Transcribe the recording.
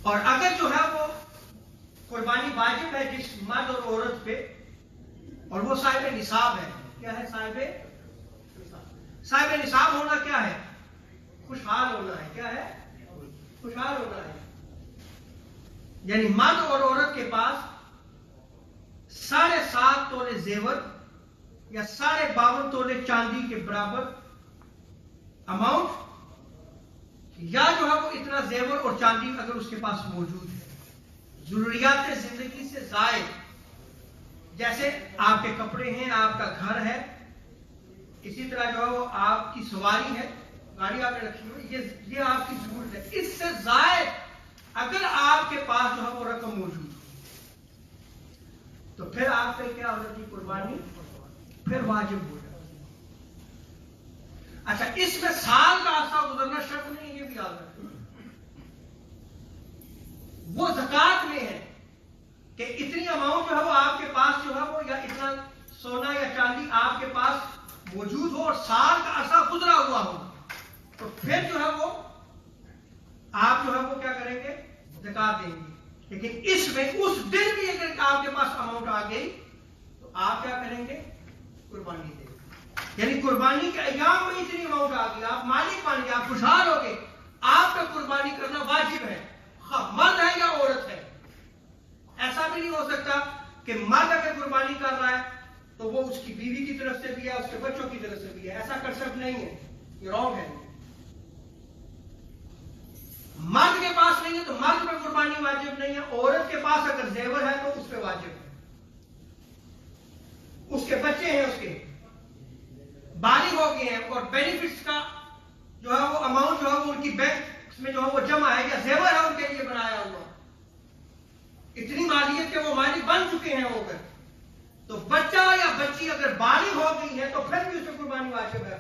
اور اگر جو ہے وہ قربانی واجب ہے جس مرد اور عورت پہ اور وہ صاحب نصاب ہے. کیا ہے صاحب نصاب؟ صاحب نصاب ہونا کیا ہے؟ خوشحال ہونا ہے. کیا ہے؟ خوشحال ہونا ہے. یعنی مرد اور عورت کے پاس 7.5 تولے زیور یا 52 تولے چاندی کے برابر اماؤنٹ یا جو ہے وہ اتنا زیور اور چاندی اگر اس کے پاس موجود ہے. ضروریات زندگی سے زائد جیسے آپ کے کپڑے ہیں, آپ کا گھر ہے, اسی طرح جو ہے وہ آپ کی سواری ہے, گاڑی آپ نے رکھی ہوئی, یہ آپ کی ضرورت ہے. اس سے زائد اگر آپ کے پاس جو ہے وہ رقم موجود ہو تو پھر آپ پہ کیا ہو جاتی قربانی؟ پھر واجب ہو جاتی. اچھا, اس میں سال کا عرصہ گزرنا شرط نہیں, یہ بھی یاد رکھیں. وہ زکات میں ہے کہ اتنی اماؤنٹ جو ہے وہ آپ کے پاس جو ہے وہ یا اتنا سونا یا چاندی آپ کے پاس موجود ہو اور سال کا عرصہ گزرا ہوا ہو تو پھر جو ہے وہ آپ جو ہے وہ کیا کریں گے؟ زکات دیں گے. لیکن اس میں اس دن بھی اگر آپ کے پاس اماؤنٹ آ گئی تو آپ کیا کریں گے؟ قربانی دیں گے. یعنی قربانی کے ایام میں اتنی اماؤنٹ آ گئی, آپ مالک بن گئے, آپ خوشحال ہو گئے, آپ کا قربانی کرنا واجب ہے, مرد ہے یا عورت ہے. ایسا بھی نہیں ہو سکتا کہ مرد اگر قربانی کر رہا ہے تو وہ اس کی بیوی کی طرف سے بھی ہے, اس کے بچوں کی طرف سے بھی ہے. ایسا کنسپٹ نہیں ہے, یہ رانگ ہے. مرد کے پاس نہیں ہے تو مرد پہ قربانی واجب نہیں ہے. عورت کے پاس اگر زیور ہے تو اس پہ واجب ہے. اس کے بچے ہیں, اس کے بالغ ہو گئے ہیں اور بینیفٹس کا جو ہے وہ اماؤنٹ جو ہے وہ ان کی بینک میں جو ہے وہ جمع ہے یا زیور ہے ان کے لیے بنایا ہوا, اتنی مالیت کے وہ مالک بن چکے ہیں ہو کر, تو بچہ یا بچی اگر بالغ ہو گئی ہے تو پھر بھی اسے قربانی واجب ہے.